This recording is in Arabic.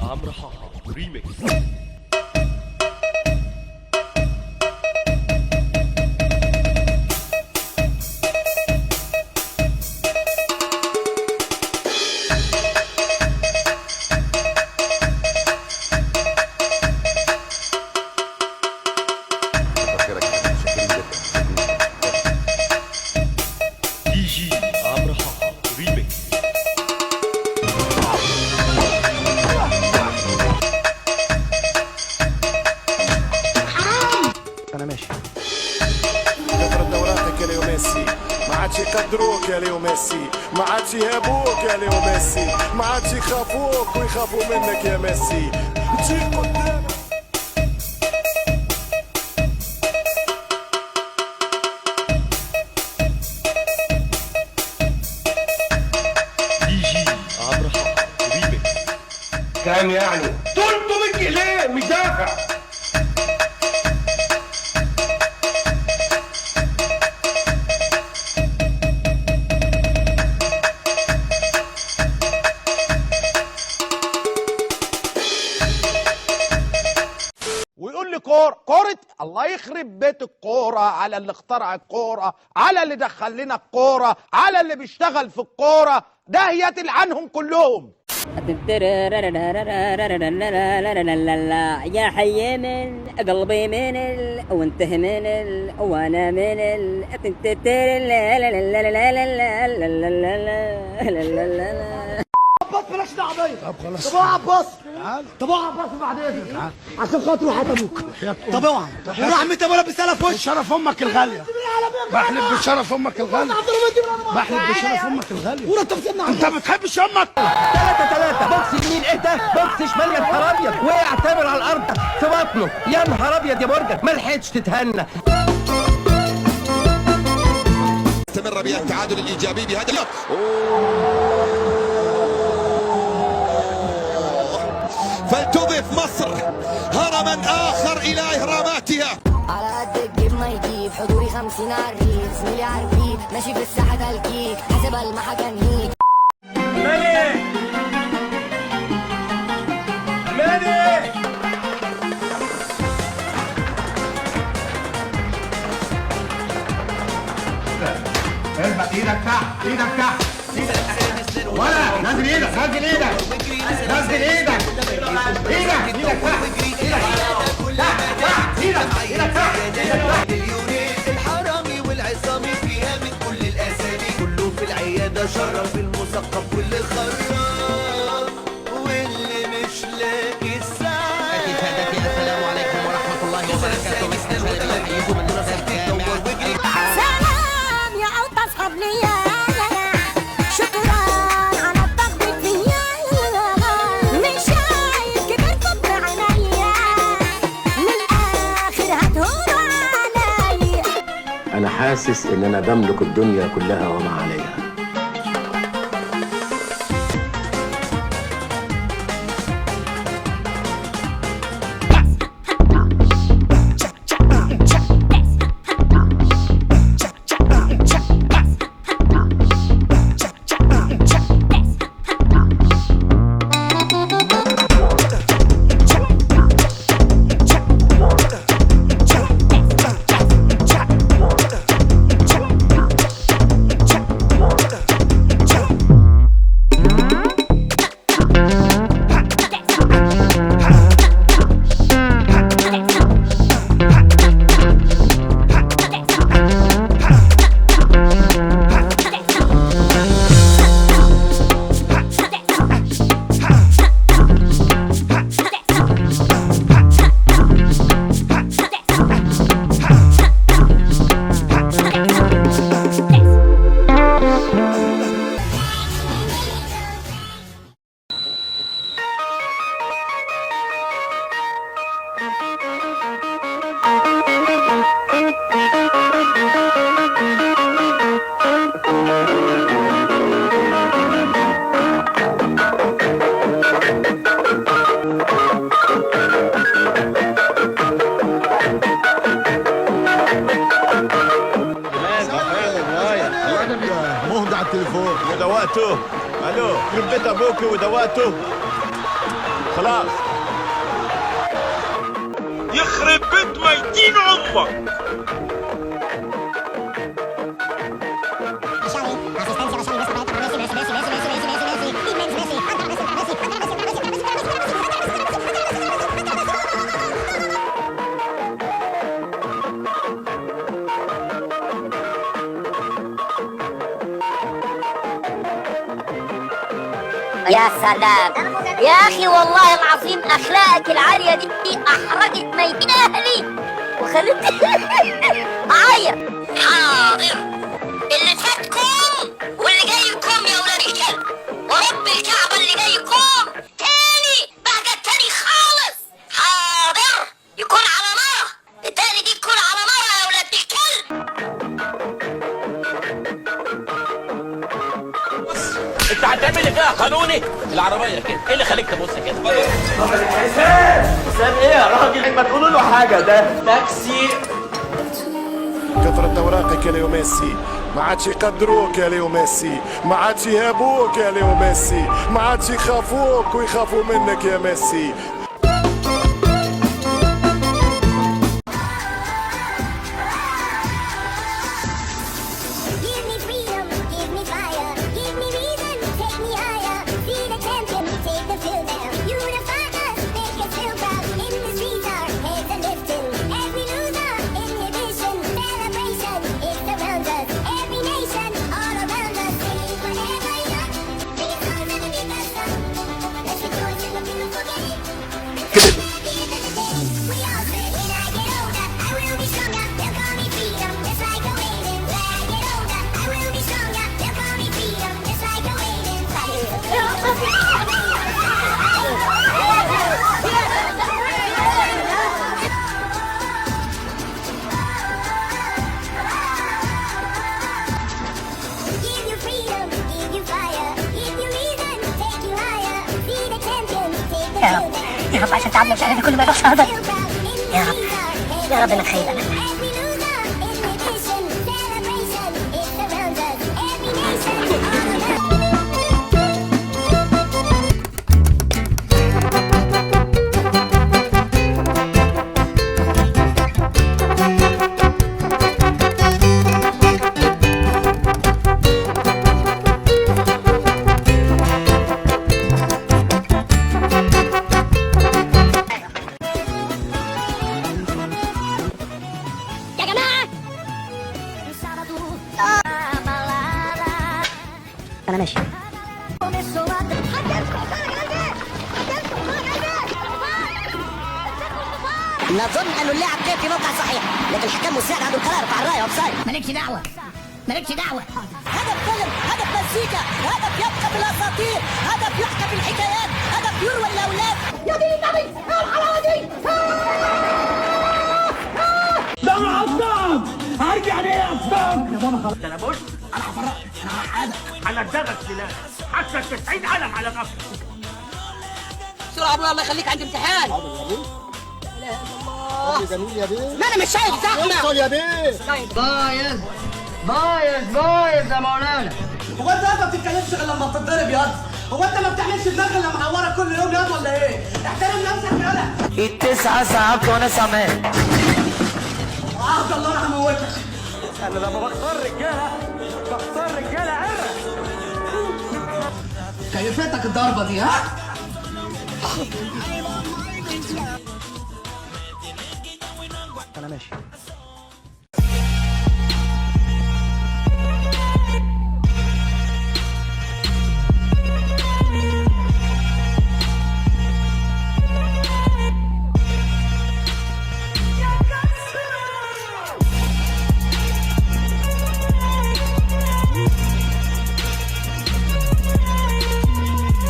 عمرو حاحة ريميكس. دي جي عمرو حاحة ريميكس. انا ماشي. كثرة دوراتك يا ليو ميسي، ما عادش يقدروك يا ليو ميسي، ما عادش يهابوك يا ليو ميسي، ما عادش يخافوك ويخافوا منك يا ميسي. تجي قدام دي جي عمرو حاحة ريميكس. كام يعني؟ 300 جنيه مش دافع. ويقول لي كورة الله يخرب بيت الكورة، على اللي اخترع الكورة، على اللي دخل لنا الكورة، على اللي بيشتغل في الكورة، ده يتلعنهم كلهم. يا حي من قلبي من وانت من وانا من عباس مالكش دعوه بيا. طب خلاص. طب اوعى عباس. طب اوعى عباس بعد اذنك. عشان خاطر وحياة ابوك. طب اوعى. ورحمة ابونا بالسلام في وشك. شرف امك الغالية. بحلف بشرف امك الغالية. بحلف بشرف امك الغالية. ورا تفسدنا. انت ما بتحبش امك. 3 بوكس يمين ايه ده؟ بوكس شمال يا نهار ابيض، وقع تامر على الارض في بطنه. يا نهار ابيض يا برجر، ما لحقتش تتهنى. استمر بها التعادل الايجابي بهدف. فلتضيف مصر هرما اخر الى اهراماتها. على قد الجيب ما يجيب حضوري 50 عريس، زميلي عربيك ماشي في الساحه تلكيك، حاسبها المحاكميك. ارفع ايدك تحت، ايدك تحت. ولا نزل ايدك، نزل ايدك، نزل ايدك، ايدك تحت، ايدك تحت. الحرامي والعصامي فيها من كل الاسامي، كله في العياده شرف المثقف واللي خراب واللي مش لاقي الساعه. سادتي السلام عليكم ورحمه الله وبركاته. مسنا شلبي يحييكم من نور الجامع. سلام يا اوطى اصحاب ليا، شكرا على التخبيط فيا، مش شايف كبركم بعينيا، من الاخر هتهونوا عليا. أنا حاسس إن أنا بملك الدنيا كلها وما عليها. مهدى على التليفون ودواته. الو يخرب بيت ابوكي ودواته. خلاص يخرب بيت ميتين امك. يا سلام يا اخي، والله العظيم اخلاقك العاليه دي احرجت ميتين اهلي وخلتني اعيط. حاضر، اللي فات كوم واللي جاي كوم يا ولاد الكلب، ورب الكعبه اللي جاي كوم تاني بعد التاني خالص. حاضر، يكون على نار التاني دي، تكون على نار يا ولاد الكلب. انت هتعمل لي فيها قانوني العربيه كده؟ ايه اللي خليك تبص كده؟ حسام ايه يا راجل؟ ما تقولوا له حاجه، ده تاكسي. كثرة اوراقك يا ليو ميسي، ما عادش يقدروك يا ليو ميسي، ما عادش يهابوك يا ليو ميسي، ما عادش يخافوك ويخافوا منك يا ميسي. يا رب يا رب، عشان تعبنا وشقنا كل ما يروحش هدر. يا رب يا رب، نخيلك. أنا ماشي. نظن أنه اللاعب كان في موقع صحيح، لكن الحكم مساعد عنده قرار مع الراية أوفسايد. مالكش دعوة، مالكش دعوة. هدف فيلم، هدف مزيكا، هدف يبقى بالأساطير، هدف يحكى بالحكايات، هدف يروى الأولاد. يا دين النبي، يا الحلاوة دي. ده أنا عصام، هرجع ليه يا عصام؟ يا بابا خلاص. أنا بص، أنا هفرقك، أنا هحرقك، هندغك سلاح، حاسك 90 قلم على نفسك. بسرعة يا ابويا، الله يخليك، عندي امتحان. جميل يا بيه. ما انا مش شايف زحمه. اوصل يا بيه. بايظ بايظ بايظ يا مولانا. هو انت ما بتتكلمش غير لما بتتضرب ياض؟ هو انت ما بتعملش دماغ الا معوره كل يوم ياض ولا ايه؟ احترم نفسك يالا. التسعة ساعات وانا سامع. عبد الله انا هموتك. انا لما بختار رجاله عرق. كيفتك الضربه دي ها؟ انا ماشي.